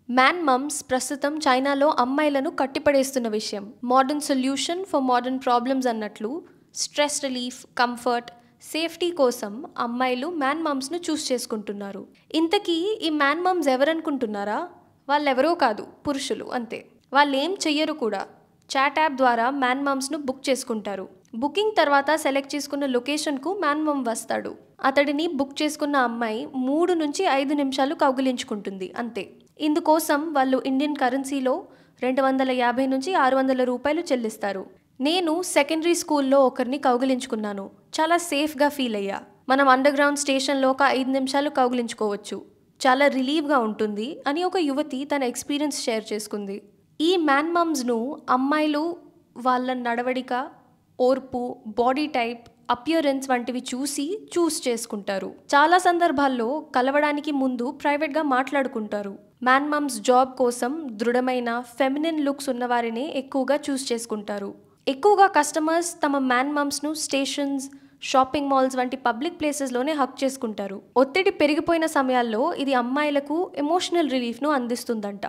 Man mumps ప్రస్తుతం చైనాలో అమ్మాయిలను కట్టిపడేస్తున్న విషయం. Modern solution for modern problems అన్నట్లు స్ట్రెస్ రిలీఫ్, కంఫర్ట్, సేఫ్టీ కోసం అమ్మాయిలు మ్యాన్ మమ్స్ను చూస్ చేసుకుంటున్నారు. ఇంతకీ ఈ మ్యాన్ మమ్స్ ఎవరనుకుంటున్నారా? వాళ్ళెవరో కాదు, పురుషులు అంతే. వాళ్ళేం చెయ్యరు కూడా. చాట్ యాప్ ద్వారా మ్యాన్ మమ్స్ను బుక్ చేసుకుంటారు. బుకింగ్ తర్వాత సెలెక్ట్ చేసుకున్న లొకేషన్కు మ్యాన్ మమ్ వస్తాడు. అతడిని బుక్ చేసుకున్న అమ్మాయి 3 నుంచి 5 నిమిషాలు కౌగిలించుకుంటుంది అంతే. ఇందుకోసం వాళ్ళు ఇండియన్ కరెన్సీలో 250 నుంచి 600 రూపాయలు చెల్లిస్తారు. నేను సెకండరీ స్కూల్లో ఒకరిని కౌగిలించుకున్నాను. చాలా సేఫ్గా ఫీల్ అయ్యా. మనం అండర్ గ్రౌండ్ స్టేషన్లో ఒక 5 నిమిషాలు కౌగిలించుకోవచ్చు. చాలా రిలీవ్గా ఉంటుంది అని ఒక యువతి తన ఎక్స్పీరియన్స్ షేర్ చేసుకుంది. ఈ మ్యాన్ మమ్స్ను అమ్మాయిలు వాళ్ళ నడవడిక, ఓర్పు, బాడీ టైప్, అపియరెన్స్ వంటివి చూస్ చేసుకుంటారు. చాలా సందర్భాల్లో కలవడానికి ముందు ప్రైవేట్గా మాట్లాడుకుంటారు. మ్యాన్ మమ్స్ జాబ్ కోసం దృఢమైన ఫెమినిన్ లుక్స్ ఉన్నవారినే ఎక్కువగా చూస్ చేసుకుంటారు. ఎక్కువగా కస్టమర్స్ తమ మ్యాన్ మమ్స్ను స్టేషన్స్, షాపింగ్ మాల్స్ వంటి పబ్లిక్ ప్లేసెస్లోనే హక్ చేసుకుంటారు. ఒత్తిడి పెరిగిపోయిన సమయాల్లో ఇది అమ్మాయిలకు ఎమోషనల్ రిలీఫ్ను అందిస్తుందంట.